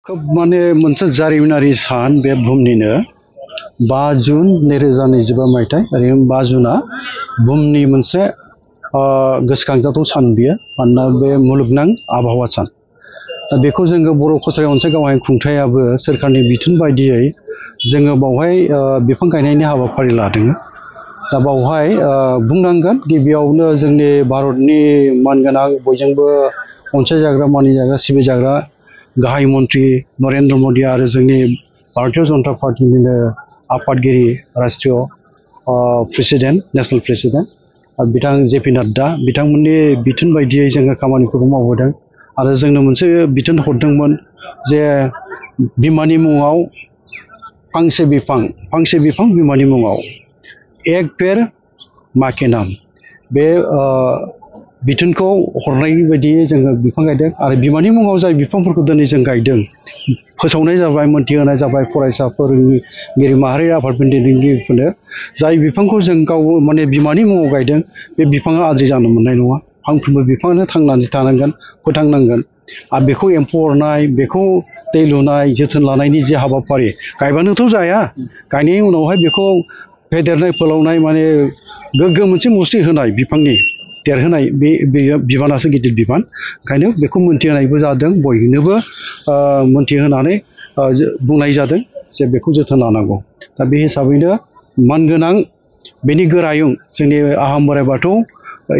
खोब माने मोनसे जारिमिनारि सान बे बुहुमनिनो 5 जुन 2025 मायथाइ ओरैनो 5 जुना बुहुमनि मोनसे गोसोखांजाथाव सान बियो मानोना बे मुलुगनां आबहावा सान दा बेखौ जोङो बर' कसारि अनसाय गावहाय खुंथायाबो सोरखारनि बिथोन बायदियै जोङो बावहाय बिफां गायनायनि हाबाफारि लादों दा बावहाय बुंनांगोन गिबियावनो जोंनि भारतनि मानगोनां बयजोंबो अनसायजाग्रा मानिजाग्रा सिबिजाग्रा गाहाय मन्त्रि नरेन्द्र मोदी आरो जोंनि भारतीय जनता पार्टीनिनो आफादगिरि राष्ट्रीय प्रेसिडेन्ट नेशनेल प्रेसिडेन्ट बिथां जेपि नाड्डा बिथांमोननि बिथोन बायदियै जोङो खामानिफोरखौ मावबोदों आरो जोंनो मोनसे बिथोन हरदोंमोन जे बिमानि मुङाव फांसे बिफां बिमानि मुङाव एक पेड़ मां के नाम बे बिथोनखौ हरनाय बायदियै जोङो बिफां गायदों आरो बिमानि मुङाव जाय बिफांफोरखौ दिनै जों गायदों फोसावनाय जाबाय मोनथिहोनाय जाबाय फरायसा फोरोंगिरि माहारि आफादफोरनि दैदेनगिरिफोरनो जाय बिफांखौ जों गाव माने बिमानि मुङाव गायदों बे बिफाङा आद्रि जानो मोननाय नङा फांफ्रोमबो बिफाङानो थांनानै थानांगोन फोथांनांगोन आरो बेखौ एम्फौ अरनाय बेखौ दै लुनाय जोथोन लानायनि जे हाबाफारि गायबानोथ' जाया गायनायनि उनावहाय बेखौ फेदेरनाय फोलावनाय माने गोग्गो मोनसे मुस्रि होनाय बिफांनि देरहोनाय बे बिबानासो गिदिर बिबान ओंखायनो बेखौ मोनथिहोनायबो जादों बयनोबो मोनथिहोनानै बुंनाय जादों जे बेखौ जोथोन लानांगौ दा बे हिसाबैनो मानगोनां बेनि गोरायुं जोंनि आहम बोराइ बाथौ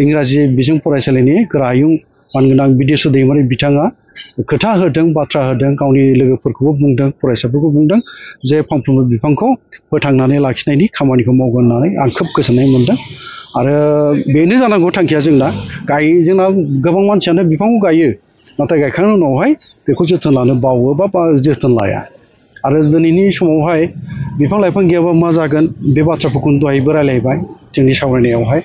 इंराजि बिजों फरायसालिनि गोरायुं मानगोनां बिदेस्वर दैमारि बिथाङा खोथा होदों बाथ्रा होदों गावनि लोगोफोरखौबो बुंदों फरायसाफोरखौ बुंदों जे फांफ्रोमबो बिफांखौ फोथांनानै लाखिनायनि खामानिखौ मावगोन होननानै आं खोब गोजोननाय मोनदों आरो बेनो जानांगौ थांखिया जोंना जोंना गोबां मानसियानो बिफांखौ गायो नाथाय गायखांनायनि उनावहाय बेखौ जोथोन लानो बावो बा जोथोन लाया आरो दिनैनि समावहाय बिफां लाइफां गैयाबा मा जागोन बे बाथ्राफोरखौनो दहायबो रायलायबाय जोंनि सावरायनायावहाय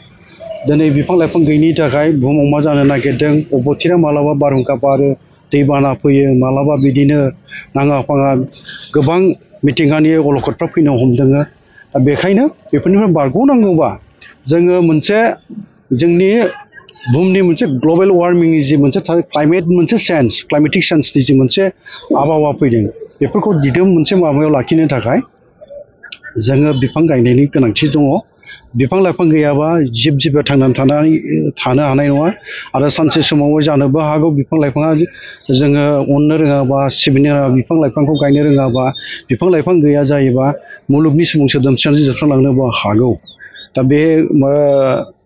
दिनै बिफां लाइफां गैयिनि थाखाय बुहुमाव मा जानो नागिरदों अबथिरा मालाबा बारहुंखा बारो दैबाना फैयो मालाबा बिदिनो नाङा फाङा गोबां मिथिंगानि अलखदफ्रा फैनो हमदों बेखायनो बेफोरनिफ्राय बारग'नांगौबा जोङो मोनसे जोंनि बुहुमनि मोनसे ग्लबेल वार्मिंनि जि मोनसे क्लाइमेट मोनसे क्लाइमेटिक चेन्जनि जि मोनसे आबहावा फैदों बेफोरखौ दिदोम मोनसे माबायाव लाखिनो थाखाय जोङो बिफां गायनायनि गोनांथि दङ बिफां लाइफां गैयाबा जिब जिबिया थांनानै थानो हानाय नङा आरो सानसे समाव जानोबो हागौ बिफां लाइफाङा जोङो अननो रोङाबा सिबिनो रोङाबा बिफां लाइफांखौ गायनो रोङाबा बिफां लाइफां गैया जायोबा मुलुगनि सुबुं सोदोमस्रियानो जोबस्रांलांनोबो हागौ दा बे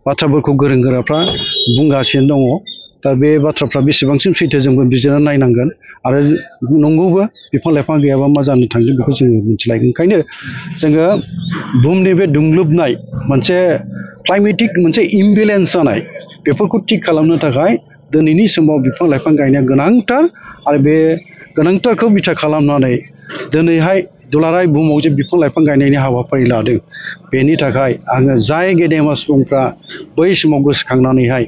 बाथ्राफोरखौ गोरों गोराफ्रा बुंगासिनो दङ दा बे बाथ्राफ्रा बेसेबांसिम सैथो जोंबो बिजिरना नायनांगोन आरो नंगौबो बिफां लाइफां गैयाबा मा जानो थांदों बेखौ जोङो मिथिलायगोन ओंखायनो जोङो बुहुमनि बे दुंग्लुबनाय मोनसे क्लाइमेटिक मोनसे इमबेलेन्स जानाय बेफोरखौ थिग खालामनो थाखाय दिनैनि समाव बिफां लाइफां गायनाया गोनांथार आरो बे गोनांथारखौ बिथा खालामनानै दिनैहाय दुलाराय बुहुमाव जे बिफां लाइफां गायनायनि हाबाफारि लादों बेनि थाखाय आङो जाय गेदेमा सुबुंफ्रा बै समाव गोसोखांनानैहाय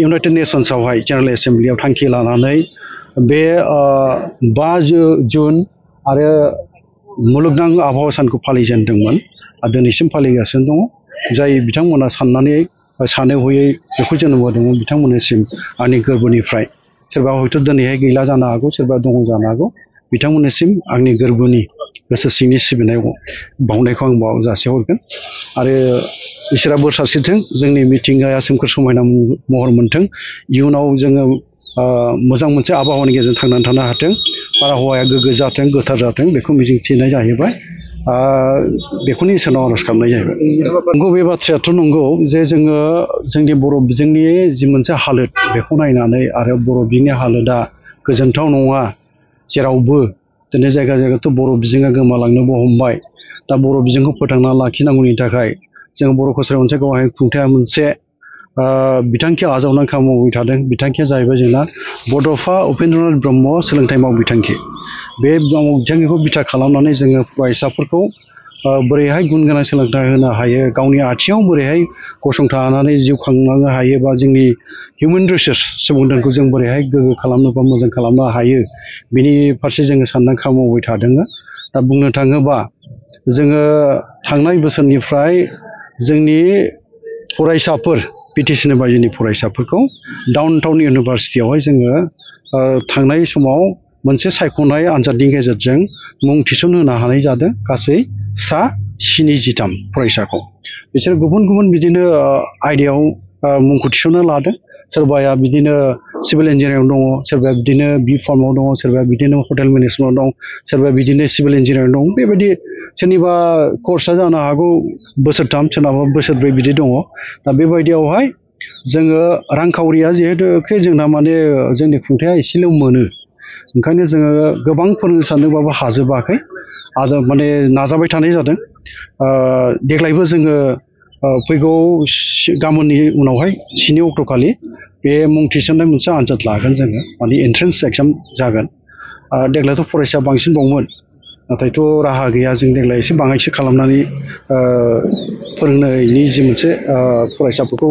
इउनाइटेड नेसन्सआवहाय जेनेरेल एसेम्ब्लियाव थांखि लानानै बे 5 जुन आरो मुलुगनां आबहावा सानखौ फालिजेनदोंमोन आरो दिनैसिम फालिगासिनो दङ जाय बिथांमोना सानै हयै बेखौ जोनोम होदोंमोन बिथांमोननिसिम आंनि गोरबोनिफ्राय सोरबा हयथ' दिनैहाय गैला जानो हागौ सोरबा दङ जानो हागौ बिथांमोननिसिम आंनि गोरबोनि गोसो सिंनि सिबिनाय बावनायखौ आं जासिहरगोन आरो इसोरा बोर सारस्रिथों जोंनि मिथिंगाया सोमखोर समायना महर मोन्थों इयुनाव जोङो मोजां मोनसे आबहावानि गेजेरजों थांनानै थानो हाथों बारहावाया गोग्गो जाथों गोथार जाथों बेखौ मिजिंथिनाय जाहैबाय बेखौनो इसोरनाव आर'ज खालामनाय जाहैबाय नंगौ बे बाथ्रायाथ' नंगौ जे जोङो जोंनि बर' बिजोंनि जि मोनसे हालोद बेखौ नायनानै आरो बर' बिजोंनि हालोदा गोजोनथाव नङा जेरावबो दिनै जायगा जायगाथ' बर' बिजोङा गोमालांनोबो हमबाय दा बर' बिजोंखौ फोथांना लाखिनांगौनि थाखाय जों बर' कसारि अनसाय गावहाय खुंथाया मोनसे बिथांखि आजावनानै खामानि मावबाय थादों बिथांखिया जाहैबाय जोंना बड'फा उपेन्द्रनाथ ब्रह्म सोलोंथाइ मावबिथांखि बे मावबिथांखिखौ बिथा खालामनानै जोङो फरायसाफोरखौ बोरैहाय गुन गोनां सोलोंथाइ होनो हायो गावनि आथिङाव बोरैहाय गसंथानानै जिउ खांलांनो हायो बा जोंनि हिउमेन रिसोर्स सुबुंधोनखौ जों बोरैहाय गोग्गो खालामनो बा मोजां खालामनो हायो बिनि फारसे जोङो साननानै खामानि मावबाय थादों दा बुंनो थाङोबा जोङो थांनाय बोसोरनिफ्राय जोंनि फरायसाफोर बिटिसिनि बायजोनि फरायसाफोरखौ डाउन टाउन इउनिभारसिटियावहाय जोङो थांनाय समाव मोनसे सायख'नाय आनजादनि गेजेरजों मुं थिसनहोनो हानाय जादों गासै सा 73 फरायसाखौ। बिसोर गुबुन गुबुन बिदिनो आयदायाव मुंखौ थिसननो लादों। सोरबाया बिदिनो सिभिल इन्जिनियारिं दङ, सोरबाया बिदिनो बि फार्माव दङ, सोरबाया बिदिनो हटेल मेनेजमेन्टआव दं, सोरबाया बिदिनो सिभिल इन्जिनियारिं दं। बेबायदि सोरनिबा कर्सआ जानो हागौ बोसोरथाम, सोरनाबा बोसोरब्रै बिदि दङ। दा बेबायदियावहाय जोङो रांखावरिया जिहेतु जोंना माने जोंनि खुंथाया एसेल' मोनो, ओंखायनो जोङो गोबां फोरोंनो सानदोंबाबो हाजोबाखै। आरो माने नाजाबाय थानाय जादों। देग्लायबो जोङो फैगौ गाबोननि उनावहाय 7 अक्ट'खालि बे मुं थिसननाय मोनसे आनजाद लागोन जोङो, माने एन्ट्रेन्स एग्जाम जागोन। देग्लायथ' फरायसा बांसिनबावमोन, नाथायथ' राहा गैया, जों देग्लाय एसे बाङाइसो खालामनानै फोरोंनायनि जि मोनसे फरायसाफोरखौ